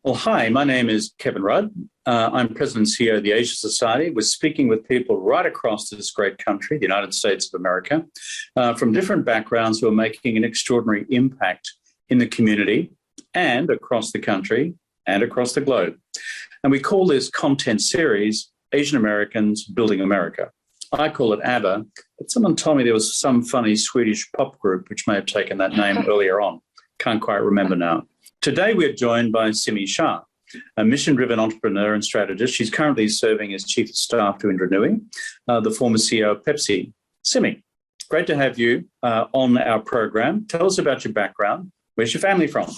Well, hi, my name is Kevin Rudd. I'm President and CEO of the Asia Society. We're speaking with people right across this great country, the United States of America, from different backgrounds who are making an extraordinary impact in the community and across the country and across the globe. And we call this content series Asian Americans Building America. I call it ABBA, but someone told me there was some funny Swedish pop group which may have taken that name earlier on. Can't quite remember now. Today, we're joined by Simi Shah, a mission-driven entrepreneur and strategist. She's currently serving as Chief of Staff to Indra Nooyi, the former CEO of Pepsi. Simi, great to have you on our program. Tell us about your background. Where's your family from?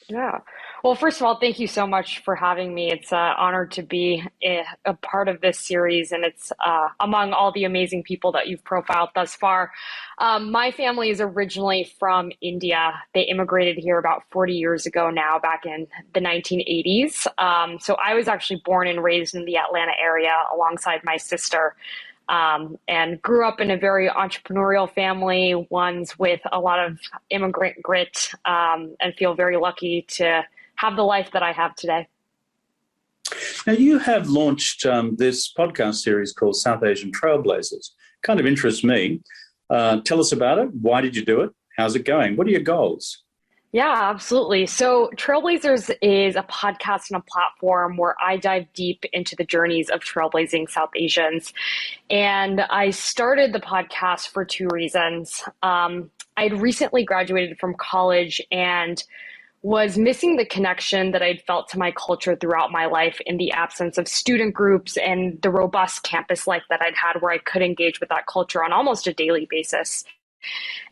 Yeah. Well, first of all, thank you so much for having me. It's an honor to be a part of this series, and it's among all the amazing people that you've profiled thus far. My family is originally from India. They immigrated here about 40 years ago now, back in the 1980s. So I was actually born and raised in the Atlanta area alongside my sister. And grew up in a very entrepreneurial family, ones with a lot of immigrant grit, and feel very lucky to have the life that I have today. Now, you have launched this podcast series called South Asian Trailblazers. Kind of interests me. Tell us about it. Why did you do it? How's it going? What are your goals? Yeah, absolutely. So Trailblazers is a podcast and a platform where I dive deep into the journeys of trailblazing South Asians. And I started the podcast for two reasons. I'd recently graduated from college and was missing the connection that I'd felt to my culture throughout my life in the absence of student groups and the robust campus life that I'd had where I could engage with that culture on almost a daily basis.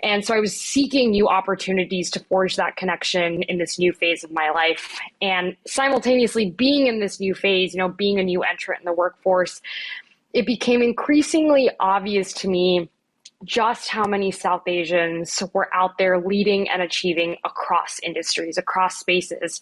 And so I was seeking new opportunities to forge that connection in this new phase of my life. And simultaneously being in this new phase, being a new entrant in the workforce, it became increasingly obvious to me just how many South Asians were out there leading and achieving across industries, across spaces.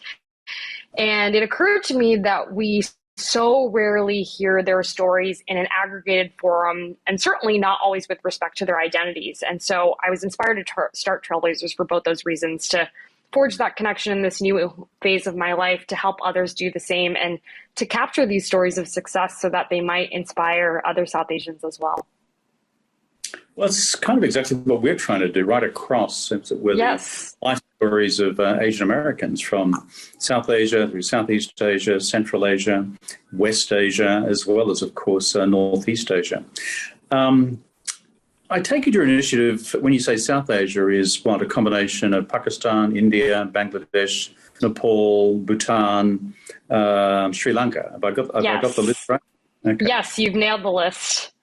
And it occurred to me that we so rarely hear their stories in an aggregated forum, and certainly not always with respect to their identities. And so I was inspired to start Trailblazers for both those reasons, to forge that connection in this new phase of my life, to help others do the same, and to capture these stories of success so that they might inspire other South Asians as well. Well, it's kind of exactly what we're trying to do right across. We're Yes. The life stories of Asian Americans from South Asia through Southeast Asia, Central Asia, West Asia, as well as, of course, Northeast Asia. I take it your initiative, when you say South Asia, is what, a combination of Pakistan, India, Bangladesh, Nepal, Bhutan, Sri Lanka. Have I got the list right? Okay. Yes, you've nailed the list.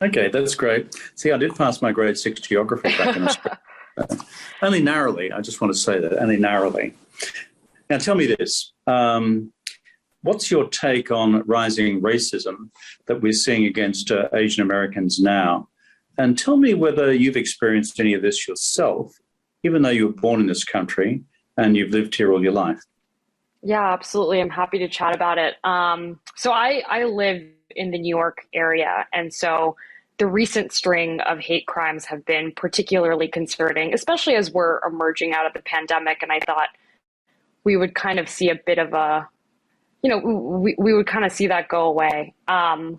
Okay, that's great. See, I did pass my grade 6 geography back in Australia. Only narrowly, I just want to say that, only narrowly. Now, tell me this. What's your take on rising racism that we're seeing against Asian Americans now? And tell me whether you've experienced any of this yourself, even though you were born in this country and you've lived here all your life. Yeah, absolutely. I'm happy to chat about it. So I live in the New York area, and so the recent string of hate crimes have been particularly concerning, especially as we're emerging out of the pandemic. And I thought we would kind of see a bit of a, we would kind of see that go away.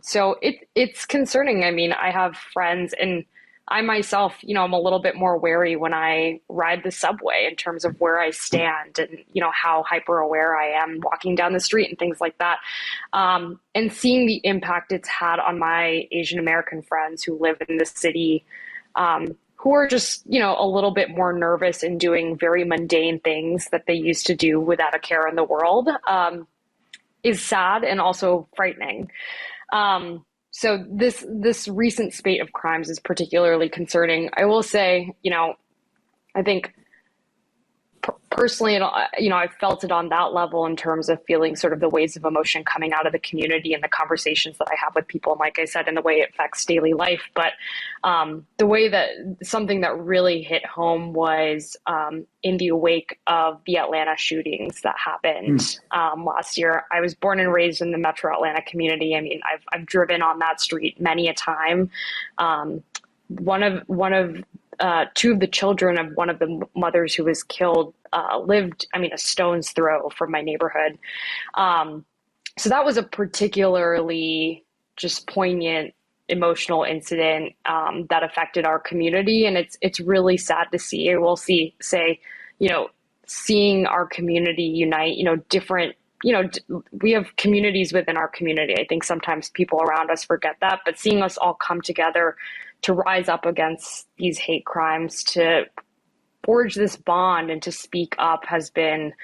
So it's concerning. I mean, I have friends, and I myself, I'm a little bit more wary when I ride the subway in terms of where I stand and, how hyper aware I am walking down the street and things like that. And seeing the impact it's had on my Asian American friends who live in the city, who are just, a little bit more nervous in doing very mundane things that they used to do without a care in the world, is sad and also frightening. So this recent spate of crimes is particularly concerning. I will say, I think personally, I've felt it on that level in terms of feeling sort of the waves of emotion coming out of the community and the conversations that I have with people, and like I said, and the way it affects daily life. But the way that something that really hit home was in the wake of the Atlanta shootings that happened last year. I was born and raised in the Metro Atlanta community. I mean, I've driven on that street many a time. One of two of the children of one of the mothers who was killed lived, a stone's throw from my neighborhood. So that was a particularly just poignant, emotional incident that affected our community, and it's really sad to see. Seeing our community unite. Different. We have communities within our community. I think sometimes people around us forget that, but seeing us all come together to rise up against these hate crimes, to forge this bond and to speak up has been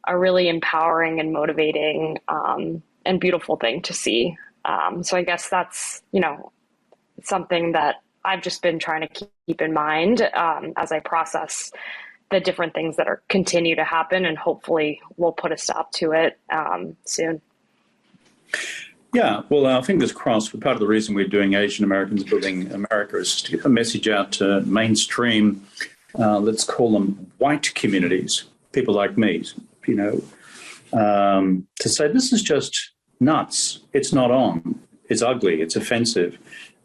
a really empowering and motivating and beautiful thing to see. So I guess that's, something that I've just been trying to keep in mind as I process the different things that continue to happen, and hopefully we'll put a stop to it soon. Yeah, well, fingers crossed. Part of the reason we're doing Asian Americans Building America is to get a message out to mainstream, let's call them white communities, people like me, to say this is just nuts. It's not on. It's ugly. It's offensive.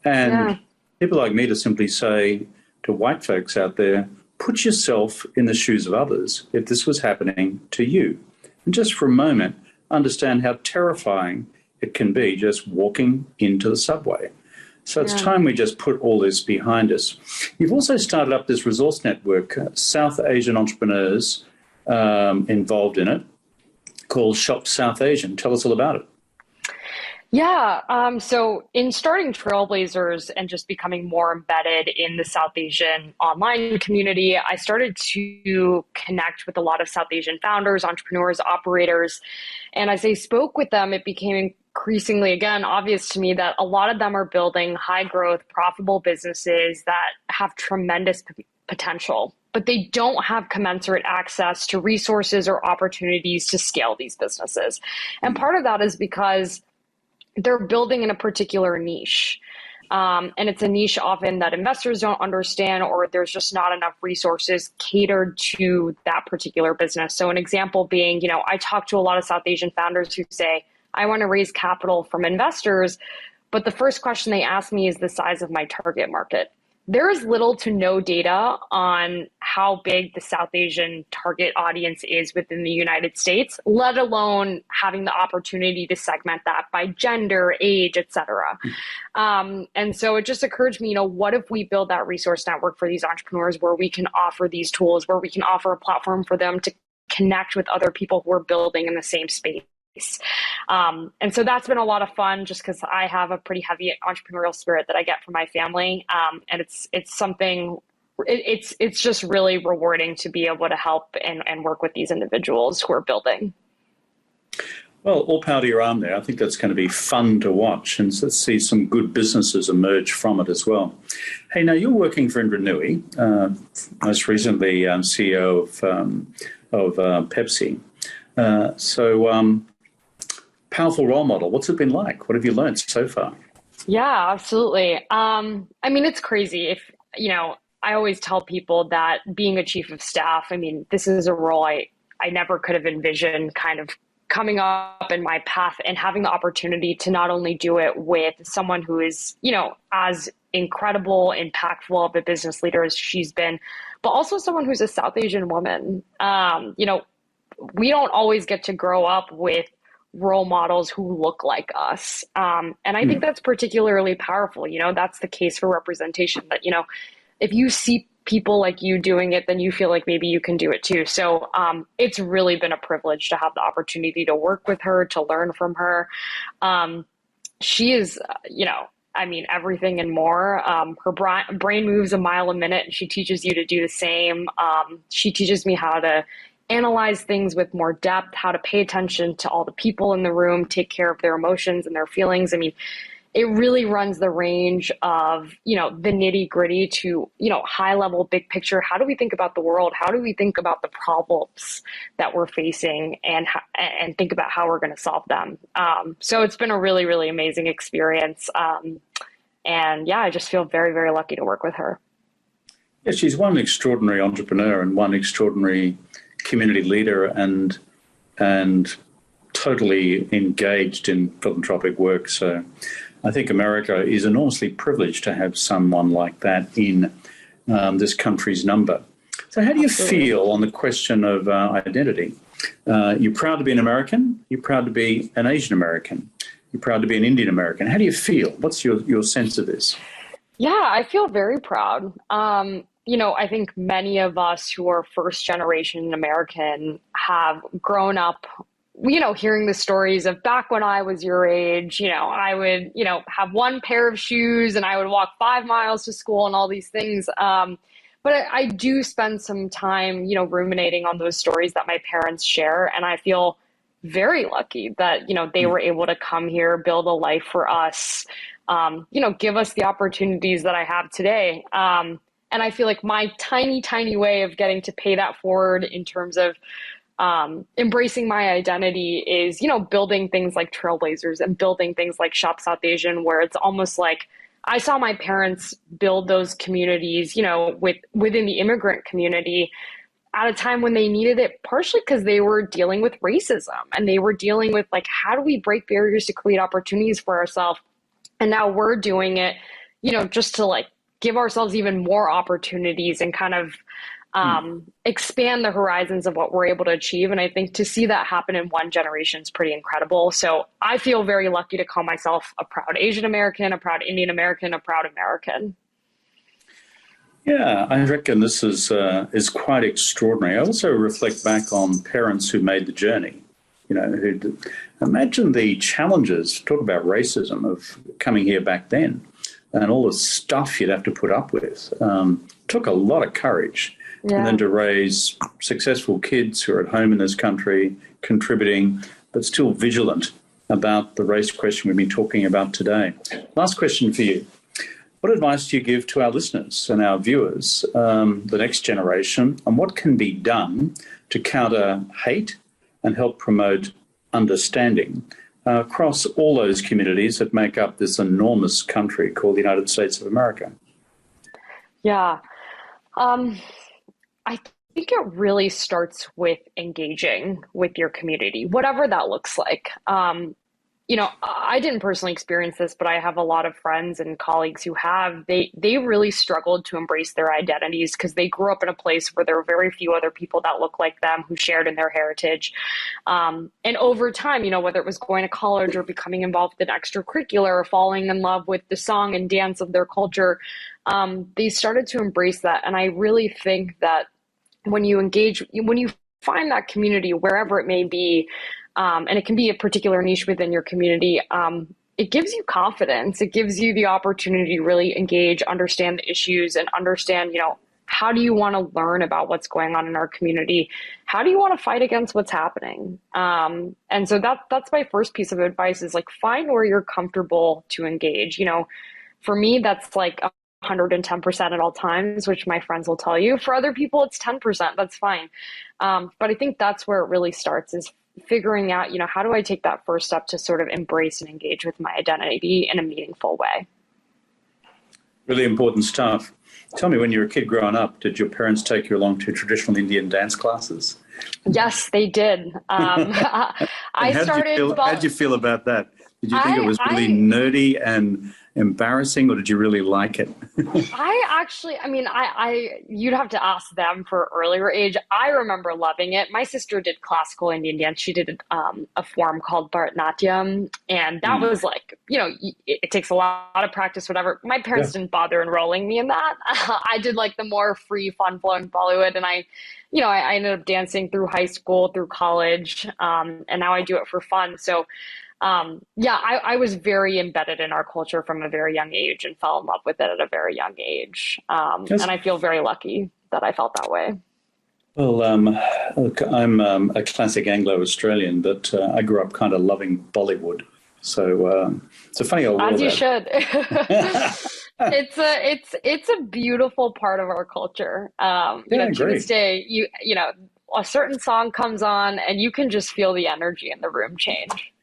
And people like me to simply say to white folks out there, put yourself in the shoes of others if this was happening to you. And just for a moment, understand how terrifying it can be just walking into the subway. So it's time we just put all this behind us. You've also started up this resource network, South Asian entrepreneurs involved in it, called Shop South Asian. Tell us all about it. Yeah. So in starting Trailblazers and just becoming more embedded in the South Asian online community, I started to connect with a lot of South Asian founders, entrepreneurs, operators. And as I spoke with them, it became increasingly, again, obvious to me that a lot of them are building high growth, profitable businesses that have tremendous potential, but they don't have commensurate access to resources or opportunities to scale these businesses. And part of that is because they're building in a particular niche. And it's a niche often that investors don't understand, or there's just not enough resources catered to that particular business. So an example being, I talk to a lot of South Asian founders who say, I want to raise capital from investors, but the first question they ask me is the size of my target market. There is little to no data on how big the South Asian target audience is within the United States, let alone having the opportunity to segment that by gender, age, et cetera. And so it just occurred to me, what if we build that resource network for these entrepreneurs where we can offer these tools, where we can offer a platform for them to connect with other people who are building in the same space. And so that's been a lot of fun just because I have a pretty heavy entrepreneurial spirit that I get from my family. And it's something, it's just really rewarding to be able to help and work with these individuals who are building. Well, all power to your arm there. I think that's going to be fun to watch, and let's see some good businesses emerge from it as well. Hey, now you're working for Indra Nooyi, most recently CEO of Pepsi. Powerful role model. What's it been like? What have you learned so far? Yeah, absolutely. It's crazy. I always tell people that being a chief of staff, this is a role I never could have envisioned kind of coming up in my path, and having the opportunity to not only do it with someone who is, as incredible, impactful of a business leader as she's been, but also someone who's a South Asian woman. We don't always get to grow up with role models who look like us. And I think that's particularly powerful. That's the case for representation, that, if you see people like you doing it, then you feel like maybe you can do it too. So it's really been a privilege to have the opportunity to work with her, to learn from her. She is, everything and more. Her brain moves a mile a minute, and she teaches you to do the same. She teaches me how to analyze things with more depth, how to pay attention to all the people in the room, take care of their emotions and their feelings. It really runs the range of, the nitty gritty to, high level, big picture. How do we think about the world? How do we think about the problems that we're facing, and think about how we're going to solve them? So it's been a really, really amazing experience. I just feel very, very lucky to work with her. Yeah, she's one extraordinary entrepreneur and one extraordinary community leader, and totally engaged in philanthropic work. So I think America is enormously privileged to have someone like that in this country's number. So how do you feel on the question of identity? You're proud to be an American. You're proud to be an Asian American. You're proud to be an Indian American. How do you feel? What's your sense of this? Yeah, I feel very proud. I think many of us who are first generation American have grown up, hearing the stories of back when I was your age, I would, have one pair of shoes and I would walk 5 miles to school and all these things. But I do spend some time, ruminating on those stories that my parents share. And I feel very lucky that, they were able to come here, build a life for us, give us the opportunities that I have today. And I feel like my tiny, tiny way of getting to pay that forward in terms of embracing my identity is, building things like Trailblazers and building things like Shop South Asian, where it's almost like I saw my parents build those communities, within the immigrant community at a time when they needed it, partially because they were dealing with racism and they were dealing with like, how do we break barriers to create opportunities for ourselves? And now we're doing it, just to like give ourselves even more opportunities and kind of expand the horizons of what we're able to achieve. And I think to see that happen in one generation is pretty incredible. So I feel very lucky to call myself a proud Asian American, a proud Indian American, a proud American. Yeah, I reckon this is quite extraordinary. I also reflect back on parents who made the journey, who imagine the challenges, talk about racism, of coming here back then and all the stuff you'd have to put up with. Took a lot of courage. Yeah. And then to raise successful kids who are at home in this country, contributing, but still vigilant about the race question we've been talking about today. Last question for you. What advice do you give to our listeners and our viewers, the next generation, and what can be done to counter hate and help promote understanding across all those communities that make up this enormous country called the United States of America? Yeah. I think it really starts with engaging with your community, whatever that looks like. I didn't personally experience this, but I have a lot of friends and colleagues who have. They really struggled to embrace their identities because they grew up in a place where there were very few other people that look like them who shared in their heritage. And over time, whether it was going to college or becoming involved in extracurricular or falling in love with the song and dance of their culture, they started to embrace that. And I really think that when you find that community, wherever it may be, and it can be a particular niche within your community, it gives you confidence. It gives you the opportunity to really engage, understand the issues, and understand, how do you want to learn about what's going on in our community? How do you want to fight against what's happening? And so that's my first piece of advice is like, find where you're comfortable to engage. For me, that's like 110% at all times, which my friends will tell you. For other people, it's 10%. That's fine. But I think that's where it really starts is figuring out, how do I take that first step to sort of embrace and engage with my identity in a meaningful way? Really important stuff. Tell me, when you were a kid growing up, did your parents take you along to traditional Indian dance classes? Yes, they did. How did you feel about that? Did you think it was really nerdy and embarrassing, or did you really like it? You'd have to ask them for earlier age. I remember loving it. My sister did classical Indian dance. She did a form called Bharatanatyam, and that was like, it takes a lot of practice, whatever. My parents didn't bother enrolling me in that. I did like the more free, fun-flowing Bollywood, and I ended up dancing through high school, through college, and now I do it for fun. So I was very embedded in our culture from a very young age and fell in love with it at a very young age. And I feel very lucky that I felt that way. Well, look, I'm a classic Anglo-Australian, but I grew up kind of loving Bollywood. So it's a funny old world. As you should. It's a beautiful part of our culture. To this day, a certain song comes on and you can just feel the energy in the room change.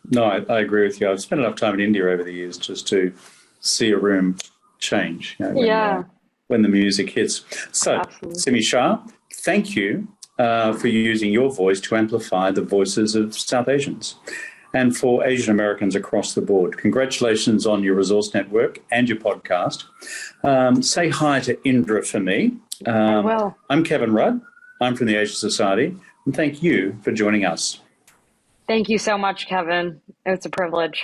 No, I agree with you. I've spent enough time in India over the years just to see a room change when the music hits. So, Simi Shah, thank you for using your voice to amplify the voices of South Asians. and for Asian Americans across the board. Congratulations on your resource network and your podcast. Say hi to Indra for me. I will. I'm Kevin Rudd. I'm from the Asian Society, and thank you for joining us. Thank you so much, Kevin. It's a privilege.